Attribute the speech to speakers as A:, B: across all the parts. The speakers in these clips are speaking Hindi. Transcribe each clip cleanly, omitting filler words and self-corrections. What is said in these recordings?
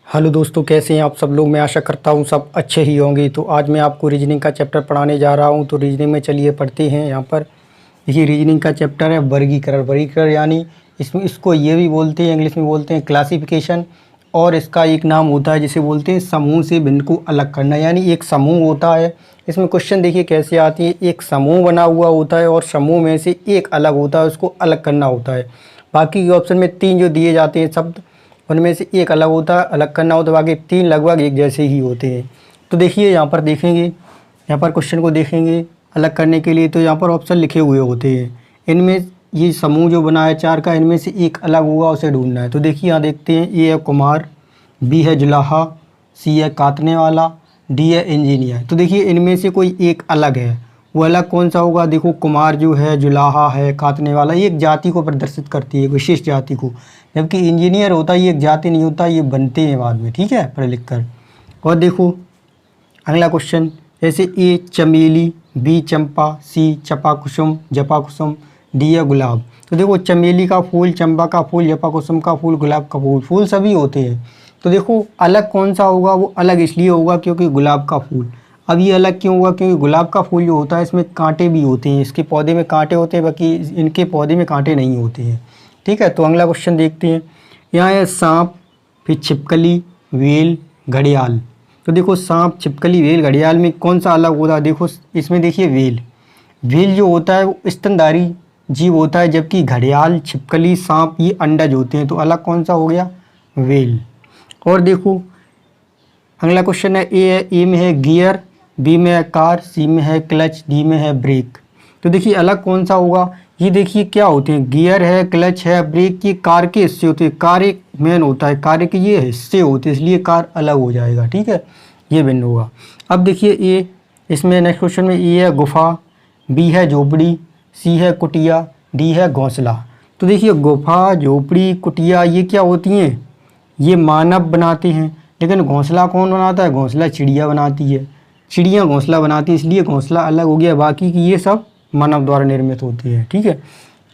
A: हेलो दोस्तों, कैसे हैं आप सब लोग। मैं आशा करता हूँ सब अच्छे ही होंगे। तो आज मैं आपको रीजनिंग का चैप्टर पढ़ाने जा रहा हूँ। तो रीजनिंग में चलिए पढ़ते हैं। यहाँ पर देखिए रीजनिंग का चैप्टर है वर्गीकरण। वर्गीकरण यानी इसको ये भी बोलते हैं, इंग्लिश में बोलते हैं क्लासिफिकेशन। और इसका एक नाम होता है जिसे बोलते हैं समूह से भिन्न को अलग करना। यानी एक समूह होता है, इसमें क्वेश्चन देखिए कैसे आती है। एक समूह बना हुआ होता है और समूह में से एक अलग होता है, उसको अलग करना होता है। बाकी के ऑप्शन में 3 जो दिए जाते हैं शब्द, उनमें से एक अलग होता है, अलग करना होता है। बाकी 3 लगभग एक जैसे ही होते हैं। तो देखिए यहाँ पर देखेंगे, यहाँ पर क्वेश्चन को देखेंगे अलग करने के लिए। तो यहाँ पर ऑप्शन लिखे हुए होते हैं, इनमें ये समूह जो बना है 4 का, इनमें से एक अलग हुआ, उसे ढूंढना है। तो देखिए यहाँ देखते हैं, ए है कुमार, बी है जुलाहा, सी है काटने वाला, डी है इंजीनियर। तो देखिए इनमें से कोई एक अलग है, वो अलग कौन सा होगा। देखो कुमार जो है, जुलाहा है, काटने वाला, ये एक जाति को प्रदर्शित करती है, विशेष जाति को। जबकि इंजीनियर होता है, ये एक जाति नहीं होता, ये बनते हैं बाद में, ठीक है, पढ़ लिख कर। और देखो अगला क्वेश्चन, जैसे ए चमेली, बी चंपा, सी चपा कुसुम, जपा कुसुम, डी है गुलाब। तो देखो चमेली का फूल, चंपा का फूल, जपा कुसुम का फूल, गुलाब का फूल, फूल सभी होते हैं। तो देखो अलग कौन सा होगा, वो अलग इसलिए होगा क्योंकि गुलाब का फूल। अब ये अलग क्यों हुआ, क्योंकि गुलाब का फूल जो होता है इसमें कांटे भी होते हैं, इसके पौधे में कांटे होते हैं, बाकी इनके पौधे में कांटे नहीं होते हैं, ठीक है। तो अगला क्वेश्चन देखते हैं। यहाँ है सांप, फिर छिपकली, वेल, घड़ियाल। तो देखो सांप, छिपकली, वेल, घड़ियाल में कौन सा अलग होता है। देखो इसमें देखिए वेल, वेल जो होता है वो स्तनधारी जीव होता है, जबकि घड़ियाल, छिपकली, सांप ये अंडज होते हैं। तो अलग कौन सा हो गया, वेल। और देखो अगला क्वेश्चन है, ए में है गियर, बी में है कार, सी में है क्लच, डी में है ब्रेक। तो देखिए अलग कौन सा होगा। ये देखिए क्या होते हैं, गियर है, क्लच है, ब्रेक, ये कार के हिस्से होते हैं। कार एक मेन होता है, कार के ये हिस्से होते हैं, इसलिए कार अलग हो जाएगा, ठीक है, ये भिन्न होगा। अब देखिए ए, इसमें नेक्स्ट क्वेश्चन में ए है गुफा, बी है झोपड़ी, सी है कुटिया, डी है घोंसला। तो देखिए गुफा, झोपड़ी, कुटिया ये क्या होती हैं, ये मानव बनाते हैं। लेकिन घोंसला कौन बनाता है, घोंसला चिड़िया बनाती है, चिड़िया घोंसला बनाती है, इसलिए घोंसला अलग हो गया। बाकी की ये सब मानव द्वारा निर्मित होती है, ठीक है।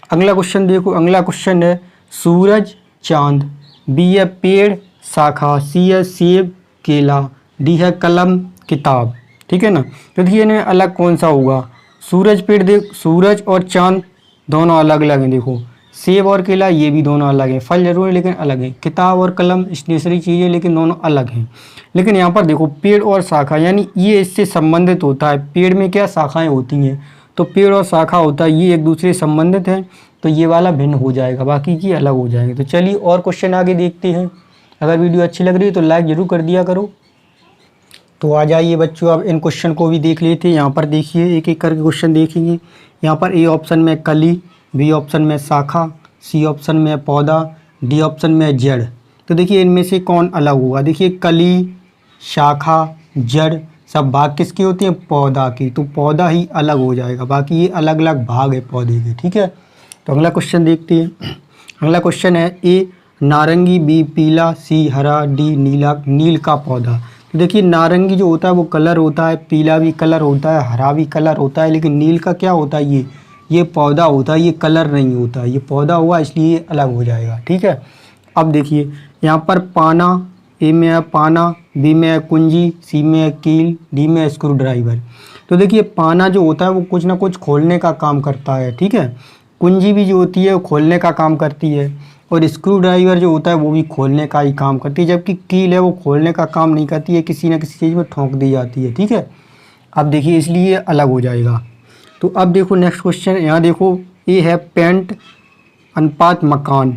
A: अगला क्वेश्चन देखो, अगला क्वेश्चन है सूरज, चांद, बी है पेड़, शाखा, सी है सेब, केला, डी है कलम, किताब, ठीक है ना। तो देखिए इनमें अलग कौन सा होगा। सूरज पेड़, देख सूरज और चांद दोनों अलग अलग हैं। देखो सेब और केला ये भी दोनों अलग हैं, फल जरूर है लेकिन अलग है। किताब और कलम स्टेशनरी चीज़ें लेकिन दोनों अलग हैं। लेकिन यहाँ पर देखो पेड़ और शाखा, यानी ये इससे संबंधित होता है। पेड़ में क्या शाखाएं होती हैं, तो पेड़ और शाखा होता है, ये एक दूसरे से संबंधित हैं। तो ये वाला भिन्न हो जाएगा, बाकी की अलग हो जाएंगे। तो चलिए और क्वेश्चन आगे देखते हैं। अगर वीडियो अच्छी लग रही है तो लाइक ज़रूर कर दिया करो। तो आ जाइए बच्चों, अब इन क्वेश्चन को भी देख लेते हैं। यहाँ पर देखिए एक एक करके क्वेश्चन देखेंगे। यहाँ पर ए ऑप्शन में कली, बी ऑप्शन में शाखा, सी ऑप्शन में पौधा, डी ऑप्शन में जड़। तो देखिए इनमें से कौन अलग होगा। देखिए कली, शाखा, जड़ सब भाग किसकी होती हैं, पौधा की। तो पौधा ही अलग हो जाएगा, बाकी ये अलग अलग भाग है पौधे के, ठीक है। तो अगला क्वेश्चन देखते हैं। अगला क्वेश्चन है ए नारंगी, बी पीला, सी हरा, डी नीला, नील का पौधा। तो देखिए नारंगी जो होता है वो कलर होता है, पीला भी कलर होता है, हरा भी कलर होता है, लेकिन नील का क्या होता है, ये पौधा होता है, ये कलर नहीं होता है, ये पौधा हुआ इसलिए ये अलग हो जाएगा, ठीक है। अब देखिए यहाँ पर पाना, ए में है पाना, बी में है कुंजी, सी में है कील, डी में है स्क्रू ड्राइवर। तो देखिए पाना जो होता है वो कुछ ना कुछ खोलने का काम करता है, ठीक है। कुंजी भी जो होती है वो खोलने का काम करती है, और स्क्रू ड्राइवर जो होता है वो भी खोलने का ही काम करती है। जबकि कील है वो खोलने का काम नहीं करती है, किसी न किसी चीज़ में ठोंक दी जाती है, ठीक है। अब देखिए इसलिए अलग हो जाएगा। तो अब देखो नेक्स्ट क्वेश्चन, यहाँ देखो ये है पेंट अनुपात मकान,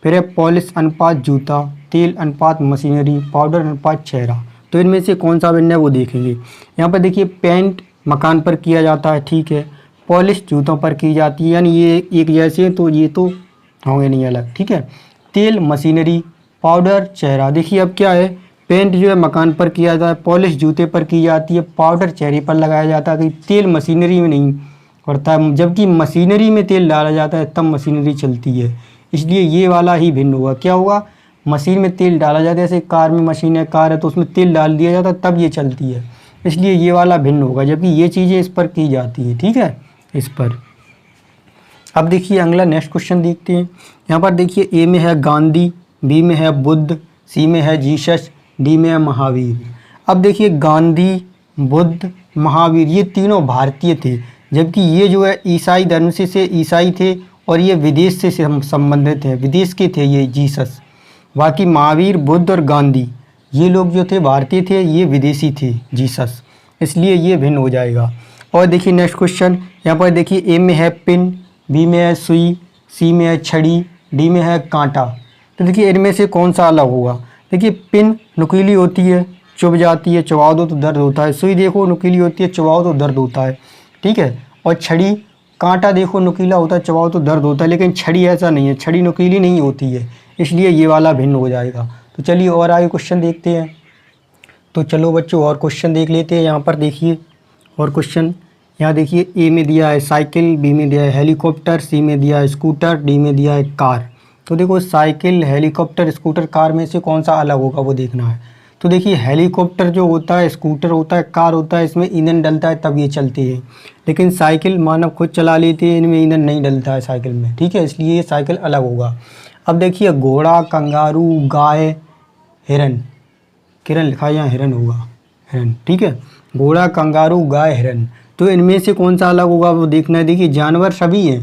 A: फिर है पॉलिश अनुपात जूता, तेल अनुपात मशीनरी, पाउडर अनुपात चेहरा। तो इनमें से कौन सा भिन्न है वो देखेंगे। यहाँ पर देखिए पेंट मकान पर किया जाता है, ठीक है। पॉलिश जूतों पर की जाती है, यानी ये एक जैसे हैं, तो ये तो होंगे नहीं अलग, ठीक है। तेल मशीनरी, पाउडर चेहरा। देखिए अब क्या है, पेंट जो है मकान पर किया जाता है, पॉलिश जूते पर की जाती है, पाउडर चेहरे पर लगाया जाता है, तेल मशीनरी में नहीं पड़ता है। जबकि मशीनरी में तेल डाला जाता है तब मशीनरी चलती है, इसलिए ये वाला ही भिन्न होगा। क्या होगा, मशीन में तेल डाला जाता है, जैसे कार में मशीन है, कार है तो उसमें तेल डाल दिया जाता है तब ये चलती है, इसलिए ये वाला भिन्न होगा। जबकि ये चीज़ें इस पर की जाती हैं, ठीक है, इस पर। अब देखिए अगला नेक्स्ट क्वेश्चन देखते हैं। यहाँ पर देखिए ए में है गांधी, बी में है बुद्ध, सी में है जीसस, डी में है महावीर। अब देखिए गांधी, बुद्ध, महावीर ये तीनों भारतीय थे, जबकि ये जो है ईसाई धर्म से ईसाई थे और ये विदेश से संबंधित हैं, विदेश के थे ये जीसस। बाकी महावीर, बुद्ध और गांधी ये लोग जो थे भारतीय थे, ये विदेशी थे जीसस, इसलिए ये भिन्न हो जाएगा। और देखिए नेक्स्ट क्वेश्चन यहाँ पर देखिए, ए में है पिन, बी में है सुई, सी में है छड़ी, डी में है कांटा। तो देखिए इनमें से कौन सा अलग होगा। देखिए पिन नुकीली होती है, चुभ जाती है, चबाओ दो तो दर्द होता है। सुई देखो नुकीली होती है, चबाओ तो दर्द होता है, ठीक है। और छड़ी, कांटा देखो नुकीला होता है, चबाओ तो दर्द होता है, लेकिन छड़ी ऐसा नहीं है, छड़ी नुकीली नहीं होती है, इसलिए ये वाला भिन्न हो जाएगा। तो चलिए और आगे क्वेश्चन देखते हैं। तो चलो बच्चों और क्वेश्चन देख लेते हैं। यहाँ पर देखिए और क्वेश्चन, यहाँ देखिए ए में दिया है साइकिल, बी में दिया है हेलीकॉप्टर, सी में दिया है स्कूटर, डी में दिया है कार। तो देखो साइकिल, हेलीकॉप्टर, स्कूटर, कार में से कौन सा अलग होगा वो देखना है। तो देखिए हेलीकॉप्टर जो होता है, स्कूटर होता है, कार होता है, इसमें ईंधन डलता है तब ये चलती है, लेकिन साइकिल मानव खुद चला लेते हैं, इनमें ईंधन नहीं डलता है साइकिल में, ठीक है, इसलिए ये साइकिल अलग होगा। अब देखिए घोड़ा, कंगारू, गाय, हिरन, किरण लिखा है यहाँ हिरन होगा, हिरन, ठीक है। घोड़ा, कंगारू, गाय, हिरन, तो इनमें से कौन सा अलग होगा वो देखना है। देखिए जानवर सभी हैं,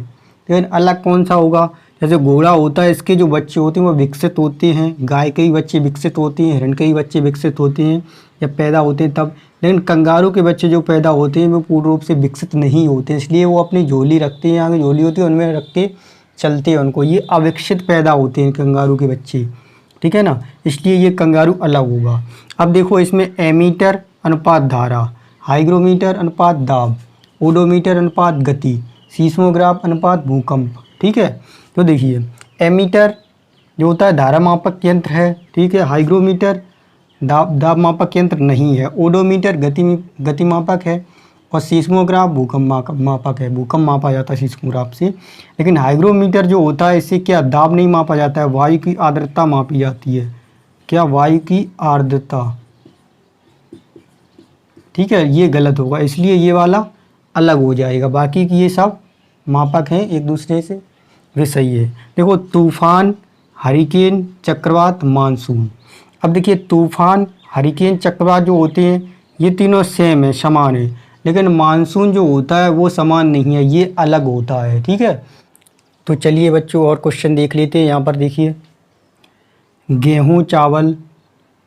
A: लेकिन अलग कौन सा होगा। जैसे घोड़ा होता है, इसके जो बच्चे होते हैं वो विकसित होते हैं, गाय के ही बच्चे विकसित होते हैं, हिरन के ही बच्चे विकसित होते हैं जब पैदा होते हैं तब। लेकिन कंगारू के बच्चे जो पैदा होते हैं वो पूर्ण रूप से विकसित नहीं होते, इसलिए वो अपनी झोली रखते हैं, आगे झोली होती है उनमें रख के चलते हैं उनको, ये अविकसित पैदा होते हैं कंगारू के बच्चे, ठीक है ना, इसलिए ये कंगारू अलग होगा। अब देखो इसमें एमीटर अनुपात धारा, हाइग्रोमीटर अनुपात दाब, ओडोमीटर अनुपात गति, सीस्मोग्राफ अनुपात भूकंप, ठीक है। तो देखिए एमीटर जो होता है धारा मापक यंत्र है, ठीक है। हाइग्रोमीटर दाब मापक यंत्र नहीं है। ओडोमीटर गति मापक है और सीस्मोग्राफ भूकंप मापक है, भूकंप मापा जाता है सीस्मोग्राफ से। लेकिन हाइग्रोमीटर जो होता है इससे क्या दाब नहीं मापा जाता है, वायु की आर्द्रता मापी जाती है, क्या वायु की आर्द्रता, ठीक है, ये गलत होगा, इसलिए ये वाला अलग हो जाएगा। बाकी की ये सब मापक हैं एक दूसरे से, वे सही है। देखो तूफान, हरिकेन, चक्रवात, मानसून। अब देखिए तूफान, हरिकेन, चक्रवात जो होते हैं ये तीनों सेम है, समान है, लेकिन मानसून जो होता है वो समान नहीं है, ये अलग होता है, ठीक है। तो चलिए बच्चों और क्वेश्चन देख लेते हैं। यहाँ पर देखिए गेहूँ, चावल,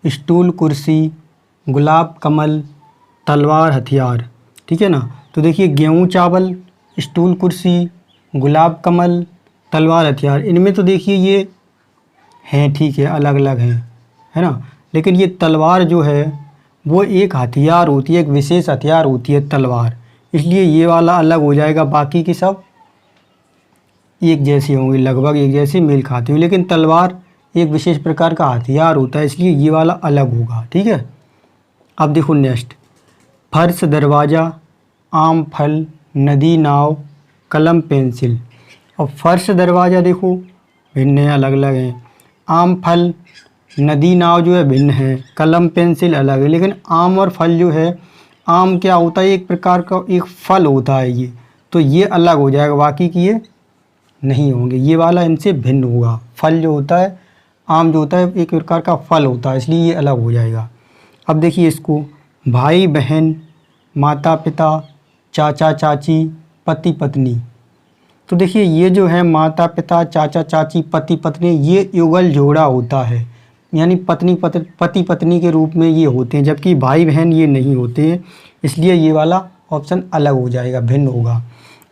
A: स्टूल, कुर्सी, गुलाब, कमल, तलवार, हथियार, ठीक है ना। तो देखिए गेहूँ, चावल, स्टूल, कुर्सी, गुलाब, कमल, तलवार, हथियार, इनमें तो देखिए ये हैं, ठीक है, अलग अलग हैं, है ना। लेकिन ये तलवार जो है वो एक हथियार होती है, एक विशेष हथियार होती है तलवार, इसलिए ये वाला अलग हो जाएगा। बाकी की सब एक जैसी होंगी, लगभग एक जैसी मेल खाती हुई, लेकिन तलवार एक विशेष प्रकार का हथियार होता है, इसलिए ये वाला अलग होगा, ठीक है। अब देखो नेक्स्ट, फर्श, दरवाज़ा, आम, फल, नदी, नाव, कलम, पेंसिल। और फर्श, दरवाज़ा देखो भिन्न है, अलग अलग हैं। आम, फल, नदी, नाव जो है भिन्न है, कलम, पेंसिल अलग है। लेकिन आम और फल जो है, आम क्या होता है, एक प्रकार का एक फल होता है ये, तो ये अलग हो जाएगा, बाकी की ये नहीं होंगे, ये वाला इनसे भिन्न होगा। फल जो होता है, आम जो होता है एक प्रकार का फल होता है, इसलिए ये अलग हो जाएगा। अब देखिए इसको, भाई बहन, माता पिता, चाचा चाची, पति पत्नी। तो देखिए ये जो है माता पिता, चाचा चाची, पति पत्नी, ये युगल जोड़ा होता है, यानी पति पत्नी के रूप में ये होते हैं, जबकि भाई बहन ये नहीं होते हैं, इसलिए ये वाला ऑप्शन अलग हो जाएगा, भिन्न होगा।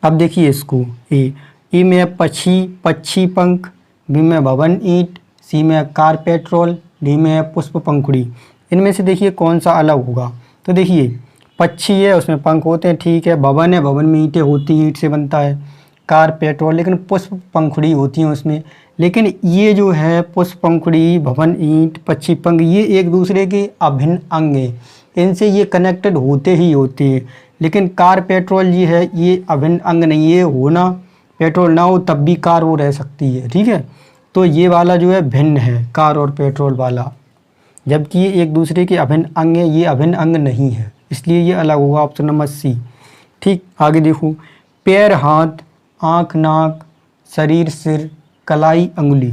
A: अब देखिए इसको, ए में है पक्षी पंख, बी में भवन ईंट, सी में है कार पेट्रोल, डी में है पुष्प पंखुड़ी। इनमें से देखिए कौन सा अलग होगा। तो देखिए पक्षी है उसमें पंख होते हैं, ठीक है। भवन है, भवन में ईंटें होती हैं, ईंट से बनता है। कार पेट्रोल, लेकिन पुष्प पंखुड़ी होती हैं उसमें। लेकिन ये जो है पुष्प पंखुड़ी, भवन ईंट, पक्षी पंख, ये एक दूसरे के अभिन्न अंग हैं, इनसे ये कनेक्टेड होते ही होते हैं। लेकिन कार पेट्रोल ये है, ये अभिन्न अंग नहीं है, होना पेट्रोल ना हो तब भी कार वो रह सकती है, ठीक है। तो ये वाला जो है भिन्न है, कार और पेट्रोल वाला, जबकि ये एक दूसरे के अभिन्न अंग है, ये अभिन्न अंग नहीं है, इसलिए ये अलग होगा, ऑप्शन नंबर सी। ठीक, आगे देखो, पैर, हाथ, आँख, नाक, शरीर, सिर, कलाई, अंगुली।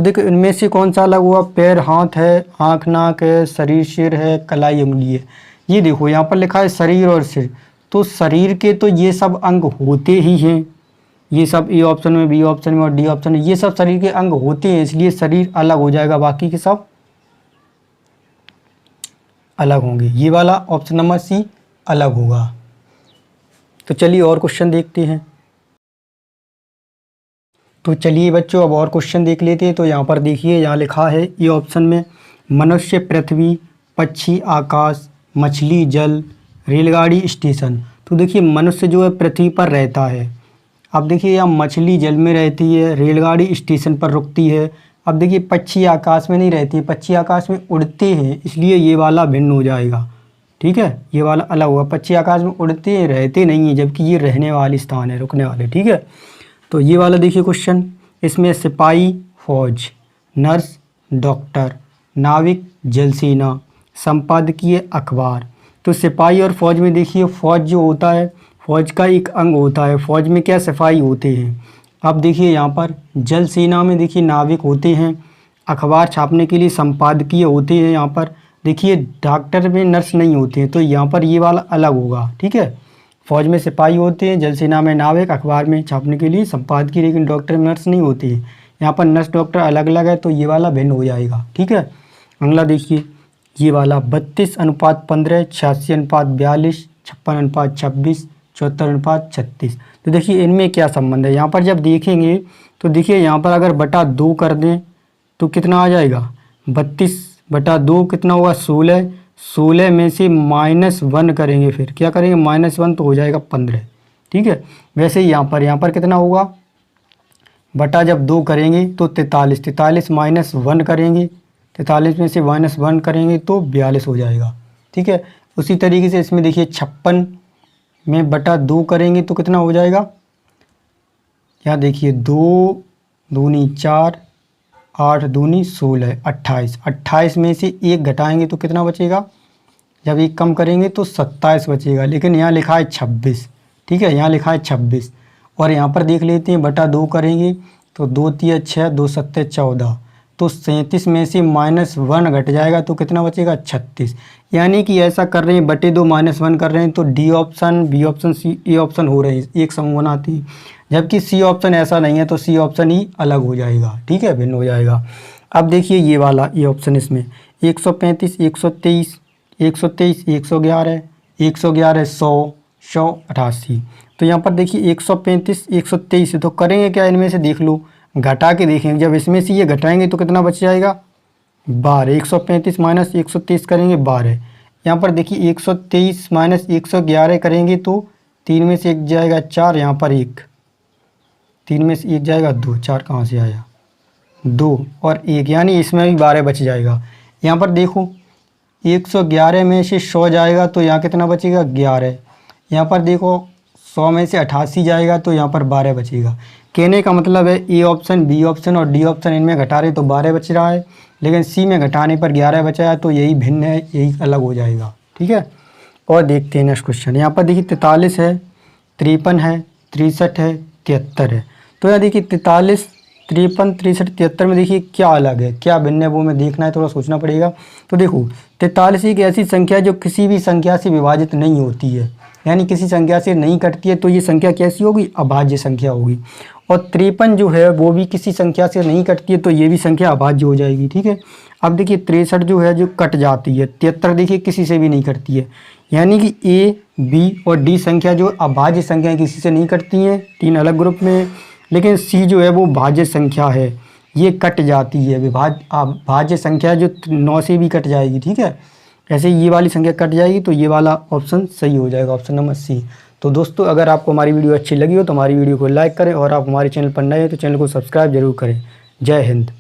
A: तो देखो इनमें से कौन सा अलग हुआ, पैर हाथ है, आँख नाक है, शरीर सिर है, कलाई उंगली है। ये देखो यहाँ पर लिखा है शरीर और सिर, तो शरीर के तो ये सब अंग होते ही हैं, ये सब ए ऑप्शन में, बी ऑप्शन में और डी ऑप्शन में ये सब शरीर के अंग होते हैं, इसलिए शरीर अलग हो जाएगा, बाकी के सब अलग होंगे। ये वाला ऑप्शन नंबर सी अलग होगा। तो चलिए और क्वेश्चन देखते हैं। तो चलिए बच्चों अब और क्वेश्चन देख लेते हैं। तो यहाँ पर देखिए, यहाँ लिखा है ये ऑप्शन में मनुष्य पृथ्वी, पक्षी आकाश, मछली जल, रेलगाड़ी स्टेशन। तो देखिए मनुष्य जो है पृथ्वी पर रहता है। अब देखिए यहाँ मछली जल में रहती है, रेलगाड़ी स्टेशन पर रुकती है। अब देखिए पक्षी आकाश में नहीं रहती है, पक्षी आकाश में उड़ते हैं, इसलिए ये वाला भिन्न हो जाएगा। ठीक है, ये वाला अलग होगा। पक्षी आकाश में उड़ते हैं, रहते नहीं हैं, जबकि ये रहने वाले स्थान है, रुकने वाले। ठीक है, तो ये वाला देखिए क्वेश्चन, इसमें सिपाही फौज, नर्स डॉक्टर, नाविक जलसेना, संपादकीय अखबार। तो सिपाही और फौज में देखिए फौज जो होता है, फौज का एक अंग होता है, फौज में क्या सिपाही होते हैं। अब देखिए यहाँ पर जल सेना में देखिए नाविक होते हैं, अखबार छापने के लिए संपादकीय होते हैं। यहाँ पर देखिए डॉक्टर में नर्स नहीं होते हैं, तो यहाँ पर ये वाला अलग होगा। ठीक है, फौज में सिपाही होते हैं, जल सेना में नाविक, अखबार में छापने के लिए संपादकीय, लेकिन डॉक्टर में नर्स नहीं होती है। यहाँ पर नर्स डॉक्टर अलग अलग है, तो ये वाला भिन्न हो जाएगा। ठीक है, अगला देखिए ये वाला 32:15, 86:42, 56:26, 74:36। तो देखिए इनमें क्या संबंध है। यहाँ पर जब देखेंगे तो देखिए यहाँ पर अगर बटा 2 कर दें तो कितना आ जाएगा, 32/2 कितना होगा, 16। 16 में से -1 करेंगे, फिर क्या करेंगे, -1 तो हो जाएगा 15। ठीक है, वैसे ही यहाँ पर कितना होगा, बटा जब 2 करेंगे तो 43, 43 -1 करेंगे, 43 में से -1 करेंगे तो 42 हो जाएगा। ठीक है, उसी तरीके से इसमें देखिए 56 में बटा 2 करेंगे तो कितना हो जाएगा, यहाँ देखिए 2 दूनी 4, 8 दूनी 16, 28। 28 में से 1 घटाएंगे तो कितना बचेगा, जब 1 कम करेंगे तो 27 बचेगा, लेकिन यहाँ लिखा है 26। ठीक है, यहाँ लिखा है 26। और यहाँ पर देख लेते हैं, बटा 2 करेंगे तो 2 3 6, 2 7 14, तो 37 में से -1 घट जाएगा तो कितना बचेगा, 36। यानी कि ऐसा कर रहे हैं, बटे 2 -1 कर रहे हैं, तो D option, B option, C, A option हो रहे हैं, एक समूह बनाती है। जबकि सी ऑप्शन ऐसा नहीं है, तो सी ऑप्शन ही अलग हो जाएगा। ठीक है, भिन्न हो जाएगा। अब देखिए ये वाला ये ऑप्शन, इसमें 135, 123, 123, 111, 111, 100, 188। तो यहाँ पर देखिए 135, 123, तो करेंगे क्या, इनमें से देख लो, घटा के देखेंगे। जब इसमें से ये घटाएंगे तो कितना बच जाएगा, 12। 135 - 123 करेंगे 12। यहाँ पर देखिए 123 - 111 करेंगे तो 3 में से 1 जाएगा 4, यहाँ पर 1, 3 में से 1 जाएगा 2, 4 कहाँ से आया, 2 और 1, यानी इसमें भी 12 बच जाएगा। यहाँ पर देखो 111 में से 100 जाएगा तो यहाँ कितना बचेगा, 11। यहाँ पर देखो 100 में से 88 जाएगा तो यहाँ पर 12 बचेगा। कहने का मतलब है ए ऑप्शन, बी ऑप्शन और डी ऑप्शन इनमें घटा रहे तो 12 बच रहा है, लेकिन सी में घटाने पर 11 बचा है, तो यही भिन्न है, यही अलग हो जाएगा। ठीक है, और देखते हैं नेक्स्ट क्वेश्चन। यहाँ पर देखिए 43 है, 53 है, 63 है, 73 है। तो यहाँ देखिए 43, 53, 63, 73 में देखिए क्या अलग है, क्या भिन्न है, वो हमें देखना है, थोड़ा सोचना पड़ेगा। तो देखो 43 एक ऐसी संख्या जो किसी भी संख्या से विभाजित नहीं होती है, यानी किसी संख्या से नहीं कटती है, तो ये संख्या कैसी होगी, अभाज्य संख्या होगी। और 53 जो है वो भी किसी संख्या से नहीं कटती है, तो ये भी संख्या अभाज्य हो जाएगी। ठीक है, अब देखिए 63 जो है जो कट जाती है, 73 देखिए किसी से भी नहीं कटती है, यानी कि ए, बी और डी संख्या जो अभाज्य संख्या किसी से नहीं कटती हैं, 3 अलग ग्रुप में। लेकिन सी जो है वो भाज्य संख्या है, ये कट जाती है, भाज्य संख्या जो 9 से भी कट जाएगी। ठीक है, ऐसे ये वाली संख्या कट जाएगी, तो ये वाला ऑप्शन सही हो जाएगा, ऑप्शन नंबर सी। तो दोस्तों अगर आपको हमारी वीडियो अच्छी लगी हो तो हमारी वीडियो को लाइक करें, और आप हमारे चैनल पर नए हैं तो चैनल को सब्सक्राइब जरूर करें। जय हिंद।